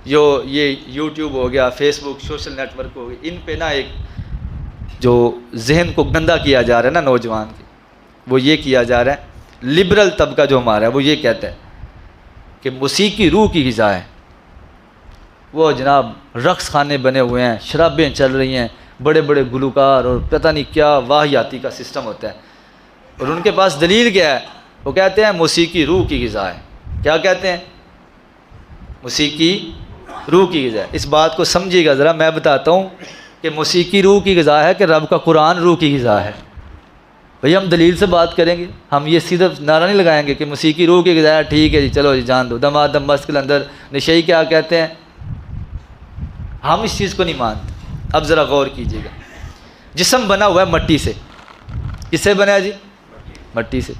ये यूट्यूब हो गया, फेसबुक, सोशल नेटवर्क हो गए, इन पे ना एक जो जहन को गंदा किया जा रहा है ना नौजवान के, वो ये किया जा रहा है, लिबरल तबका जो हमारा है वो ये कहता है कि मौसीकी रूह की ग़िज़ा है। वो जनाब रक़्स खाने बने हुए हैं, शराबें चल रही हैं, बड़े बड़े गुलकार और पता नहीं क्या वाहियाती का सिस्टम होता है। और उनके पास दलील क्या है? वो कहते हैं मौसीकी रूह की ग़िज़ा है। क्या कहते हैं? मौसीकी रूह की ग़िज़ा है। इस बात को समझिएगा ज़रा, मैं बताता हूँ कि मौसीकी रूह की ग़िज़ा है कि रब का कुरान रूह की ग़िज़ा है। भैया हम दलील से बात करेंगे, हम ये सीधा नारा नहीं लगाएंगे कि मौसीकी रूह की ग़िज़ा है, ठीक है जी चलो जी जान दो। दमादम मस्क के अंदर नशई क्या कहते हैं? हम इस चीज़ को नहीं मानते। अब ज़रा गौर कीजिएगा, जिस्म बना हुआ है मट्टी से। किससे बना है जी? मट्टी से।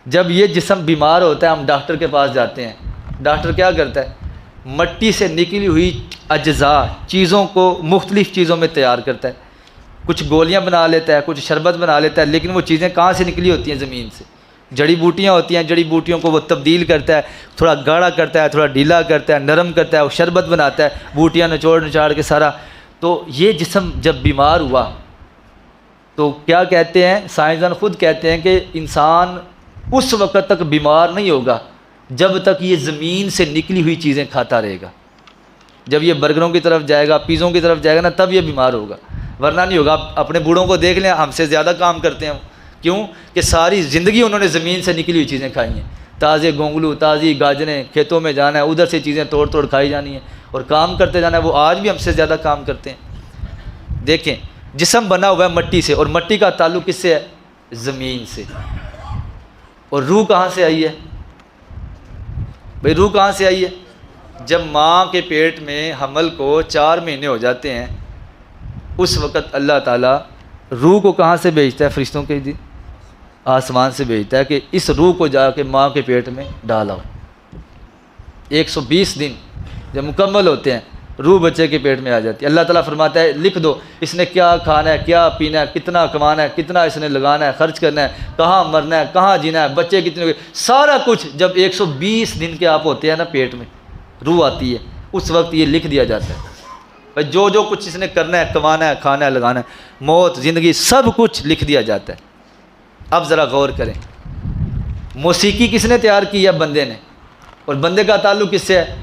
जब ये जिस्म बीमार होता है हम डॉक्टर के पास जाते हैं, डॉक्टर क्या करता है? मट्टी से निकली हुई अज्जा चीज़ों को मुख्तलिफ़ चीज़ों में तैयार करता है। कुछ गोलियां बना लेता है, कुछ शरबत बना लेता है, लेकिन वो चीज़ें कहाँ से निकली होती हैं? ज़मीन से। जड़ी बूटियाँ होती हैं, जड़ी बूटियों को वो तब्दील करता है, थोड़ा गाढ़ा करता है, थोड़ा ढीला करता है, नरम करता है, वो शरबत बनाता है, बूटियाँ निचोड़ निचाड़ के सारा। तो ये जिस्म जब बीमार हुआ तो क्या कहते हैं साइंसदान खुद कहते हैं कि इंसान उस वक़्त तक बीमार नहीं होगा जब तक ये ज़मीन से निकली हुई चीज़ें खाता रहेगा। जब ये बर्गरों की तरफ जाएगा, पिज़्ज़ों की तरफ जाएगा ना, तब ये बीमार होगा, वरना नहीं होगा। आप अपने बूढ़ों को देख लें, हमसे ज़्यादा काम करते हैं। क्यों? कि सारी ज़िंदगी उन्होंने ज़मीन से निकली हुई चीज़ें खाई हैं। ताज़े गोंगलू, ताज़ी गाजरें, खेतों में जाना है, उधर से चीज़ें तोड़ तोड़ खाई जानी है और काम करते जाना है। वो आज भी हमसे ज़्यादा काम करते हैं। देखें, जिस्म बना हुआ है मट्टी से, और मट्टी का ताल्लुक़ किससे है? ज़मीन से। और रूह कहाँ से आई है भाई? रूह कहाँ से आई है? जब माँ के पेट में हमल को 4 महीने हो जाते हैं, उस वक़्त अल्लाह ताला रूह को कहाँ से भेजता है? फरिश्तों के जी आसमान से भेजता है कि इस रूह को जाके माँ के पेट में डालाओ। 120 दिन जब मुकम्मल होते हैं, रूह बच्चे के पेट में आ जाती है। अल्लाह ताला फरमाता है लिख दो इसने क्या खाना है, क्या पीना है, कितना कमाना है, कितना इसने लगाना है, खर्च करना है, कहाँ मरना है, कहाँ जीना है, बच्चे कितने, सारा कुछ। जब 120 दिन के आप होते हैं ना, पेट में रूह आती है, उस वक्त ये लिख दिया जाता है भाई जो जो कुछ इसने करना है, कमाना है, खाना है, लगाना है, मौत, ज़िंदगी, सब कुछ लिख दिया जाता है। अब ज़रा गौर करें, मौसीकी किसने तैयार की है? बंदे ने। और बंदे का ताल्लुक़ किससे है?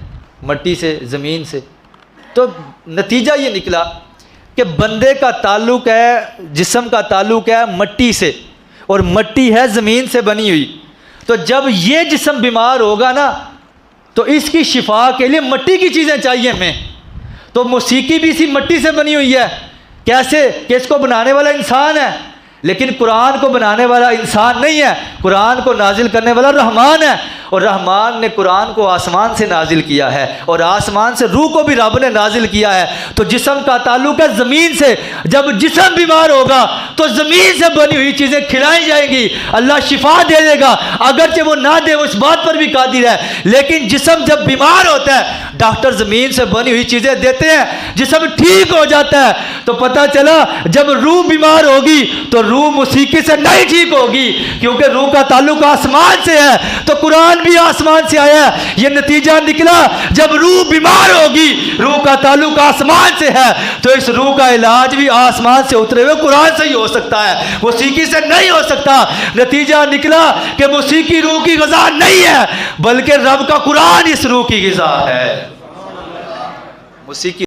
मट्टी से, ज़मीन से। तो नतीजा ये निकला कि बंदे का ताल्लुक़ है, जिस्म का ताल्लुक़ है मट्टी से, और मट्टी है ज़मीन से बनी हुई। तो जब ये जिस्म बीमार होगा ना, तो इसकी शिफा के लिए मट्टी की चीज़ें चाहिए हमें। तो मौसीकी भी इसी मट्टी से बनी हुई है। कैसे? कि इसको बनाने वाला इंसान है, लेकिन कुरान को बनाने वाला इंसान नहीं है, कुरान को नाजिल करने वाला रहमान है। और रहमान ने कुरान को आसमान से नाजिल किया है, और आसमान से रूह को भी रब ने नाजिल किया है। तो जिस्म का ताल्लुक़ है ज़मीन से। जब जिस्म बीमार होगा तो ज़मीन से बनी हुई चीज़ें खिलाई जाएंगी, अल्लाह शिफा दे देगा। अगरचे वो ना दे, वो इस बात पर भी कादिर है, लेकिन जिस्म जब बीमार होता है, डॉक्टर ज़मीन से बनी हुई चीज़ें देते हैं, जिस्म ठीक हो जाता है। तो पता चला जब रूह बीमार होगी तो रूह मौसीकी से नहीं ठीक होगी, क्योंकि रूह का ताल्लुक़ आसमान से है। तो कुरान भी आसमान से आया है। ये नतीजा निकला, जब रूह बीमार होगी, रूह का ताल्लुक़ आसमान से है, तो इस रूह का इलाज भी आसमान से उतरे हुए कुरान से ही हो सकता है, मौसीकी से नहीं हो सकता। नतीजा निकला कि मौसीकी रूह की ग़िज़ा नहीं है, बल्कि रब का कुरान इस रूह की ग़िज़ा है। मौसीकी